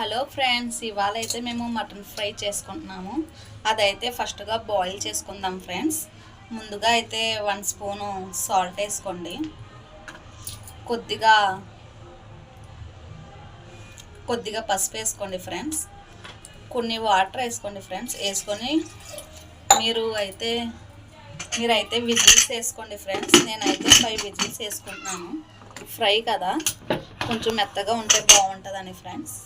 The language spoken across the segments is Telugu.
హలో ఫ్రెండ్స్, ఇవాళ అయితే మేము మటన్ ఫ్రై చేసుకుంటున్నాము. అదైతే ఫస్ట్గా బాయిల్ చేసుకుందాం ఫ్రెండ్స్. ముందుగా అయితే 1 స్పూను సాల్ట్ వేసుకోండి. కొద్దిగా పసుపు వేసుకోండి ఫ్రెండ్స్. కొన్ని వాటర్ వేసుకోండి ఫ్రెండ్స్. వేసుకొని మీరైతే విజిల్స్ వేసుకోండి ఫ్రెండ్స్. నేనైతే 5 విజిల్స్ వేసుకుంటున్నాను. ఫ్రై కదా, కొంచెం మెత్తగా ఉంటే బాగుంటుందని ఫ్రెండ్స్.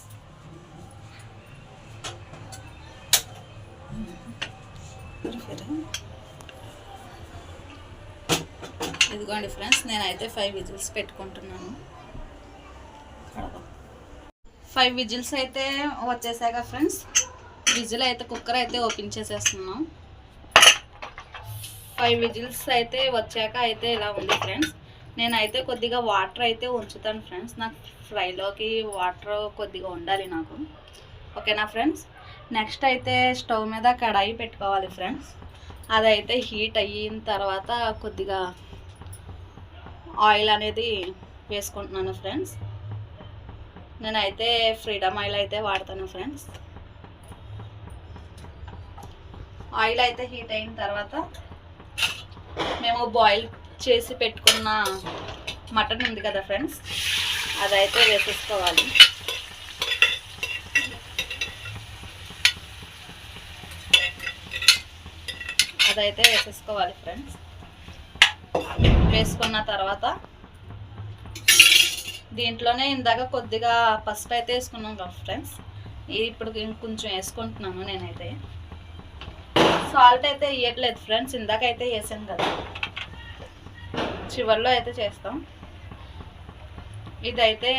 ఇదిగోండి ఫ్రెండ్స్, నేనైతే 5 విజిల్స్ పెట్టుకుంటున్నాను. 5 విజిల్స్ అయితే వచ్చేసాక ఫ్రెండ్స్, కుక్కర్ అయితే ఓపెన్ చేసేస్తున్నాం. 5 విజిల్స్ అయితే వచ్చాక అయితే ఇలా ఉంది ఫ్రెండ్స్. నేనైతే కొద్దిగా వాటర్ అయితే ఉంచుతాను ఫ్రెండ్స్. నాకు ఫ్రైలోకి వాటర్ కొద్దిగా ఉండాలి నాకు. ఓకేనా ఫ్రెండ్స్. నెక్స్ట్ అయితే స్టవ్ మీద కడాయి పెట్టుకోవాలి ఫ్రెండ్స్. అదైతే హీట్ అయిన తర్వాత కొద్దిగా ఆయిల్ అనేది వేసుకుంటున్నాను ఫ్రెండ్స్. నేనైతే ఫ్రీడమ్ ఆయిల్ అయితే వాడతాను ఫ్రెండ్స్. ఆయిల్ అయితే హీట్ అయిన తర్వాత మేము బాయిల్ చేసి పెట్టుకున్న మటన్ ఉంది కదా ఫ్రెండ్స్, అదైతే వేసేసుకోవాలి. అదైతే వేసేసుకోవాలి ఫ్రెండ్స్. వేసుకున్న తర్వాత దీంట్లోనే ఇందాక కొద్దిగా పసుపు అయితే వేసుకున్నాం కదా ఫ్రెండ్స్. ఇప్పుడు కొంచెం వేసుకుంటున్నాను. నేనైతే సాల్ట్ అయితే వేయట్లేదు ఫ్రెండ్స్, ఇందాకైతే వేసాను కదా, చివరిలో అయితే చేస్తాం. ఇదైతే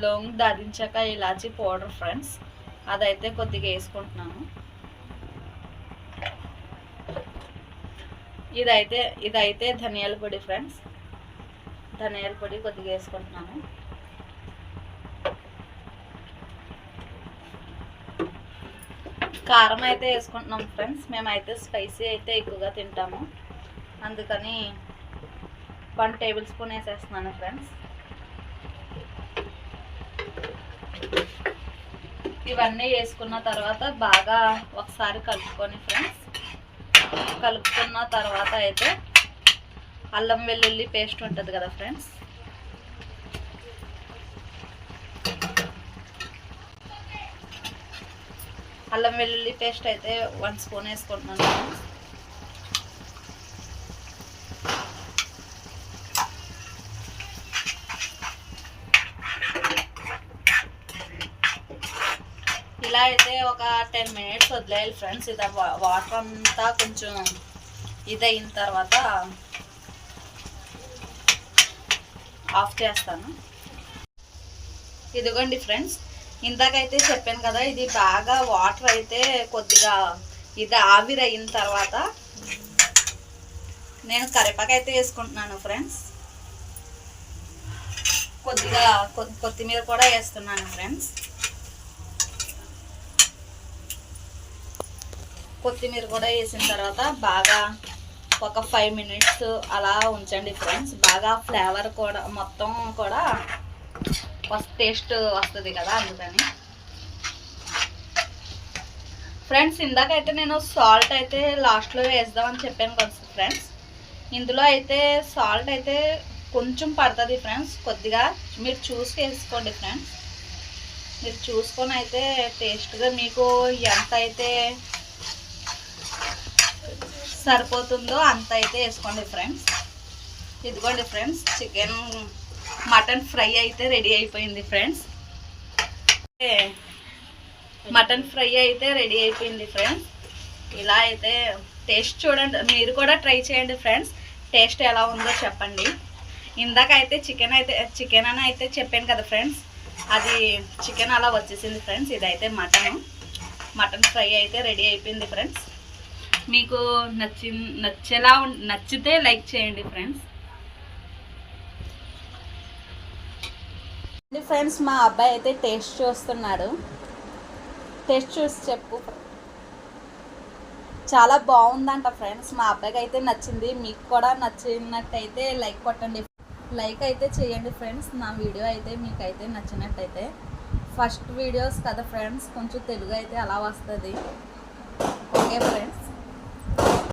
లవంగ్ దాదించాక ఇలాచీ పౌడర్ ఫ్రెండ్స్, అదైతే కొద్దిగా వేసుకుంటున్నాను. ఇదైతే ధనియాల పొడి ఫ్రెండ్స్, ధనియాల పొడి కొద్దిగా వేసుకుంటున్నాను. కారం అయితే వేసుకుంటున్నాం ఫ్రెండ్స్. మేమైతే స్పైసీ అయితే ఎక్కువగా తింటాము, అందుకని 1 టేబుల్ స్పూన్ వేసేస్తున్నాను ఫ్రెండ్స్. ఇవన్నీ వేసుకున్న తర్వాత బాగా ఒకసారి కలుపుకొని ఫ్రెండ్స్, కలుపుకున్న తర్వాత అయితే అల్లం వెల్లుల్లి పేస్ట్ ఉంటుంది కదా ఫ్రెండ్స్, అల్లం వెల్లుల్లి పేస్ట్ అయితే 1 స్పూన్ వేసుకుంటున్నాను ఫ్రెండ్స్. ఇలా అయితే ఒక 10 మినిట్స్ వదిలేయాలి ఫ్రెండ్స్. ఇది వాటర్ అంతా కొంచెం ఇదైన తర్వాత ఆఫ్ చేస్తాను. ఇదిగోండి ఫ్రెండ్స్, ఇందాకైతే చెప్పాను కదా, ఇది బాగా వాటర్ అయితే కొద్దిగా ఇది ఆవిరి అయిన తర్వాత నేను కరివేపాకు అయితే వేసుకుంటున్నాను ఫ్రెండ్స్. కొద్దిగా కొత్తిమీర కూడా వేస్తున్నాను ఫ్రెండ్స్. కొత్తిమీర కూడా వేసిన తర్వాత బాగా ఒక 5 మినిట్స్ అలా ఉంచండి ఫ్రెండ్స్. బాగా ఫ్లేవర్ కూడా మొత్తం కూడా టేస్ట్ వస్తుంది కదా, అందుకని ఫ్రెండ్స్. ఇందాకైతే నేను సాల్ట్ అయితే లాస్ట్లో వేద్దామని చెప్పాను కదా ఫ్రెండ్స్. ఇందులో అయితే సాల్ట్ అయితే కొంచెం పడుతుంది ఫ్రెండ్స్, కొద్దిగా మీరు చూసి వేసుకోండి ఫ్రెండ్స్. మీరు చూసుకొని అయితే టేస్ట్గా మీకు ఎంత అయితే సరిపోతుందో అంత అయితే వేసుకోండి ఫ్రెండ్స్. ఇదిగోండి ఫ్రెండ్స్, మటన్ ఫ్రై అయితే రెడీ అయిపోయింది ఫ్రెండ్స్. మటన్ ఫ్రై అయితే రెడీ అయిపోయింది ఫ్రెండ్స్. ఇలా అయితే టేస్ట్ చూడండి, మీరు కూడా ట్రై చేయండి ఫ్రెండ్స్. టేస్ట్ ఎలా ఉందో చెప్పండి. ఇందాకైతే చికెన్ అని అయితే చెప్పాను కదా ఫ్రెండ్స్, అది చికెన్ అలా వచ్చేసింది ఫ్రెండ్స్. ఇదైతే మటన్ ఫ్రై అయితే రెడీ అయిపోయింది ఫ్రెండ్స్. మీకు నచ్చితే లైక్ చేయండి ఫ్రెండ్స్. ఫ్రెండ్స్, మా అబ్బాయి అయితే టేస్ట్ చూస్తున్నాడు. టేస్ట్ చూసి చెప్పు. చాలా బాగుందంట ఫ్రెండ్స్. మా అబ్బాయికి అయితే నచ్చింది. మీకు కూడా నచ్చినట్టయితే లైక్ కొట్టండి, లైక్ అయితే చేయండి ఫ్రెండ్స్. నా వీడియో అయితే మీకైతే నచ్చినట్టయితే ఫస్ట్ వీడియోస్ కదా ఫ్రెండ్స్, కొంచెం తెలుగు అయితే అలా వస్తుంది. Okay friends.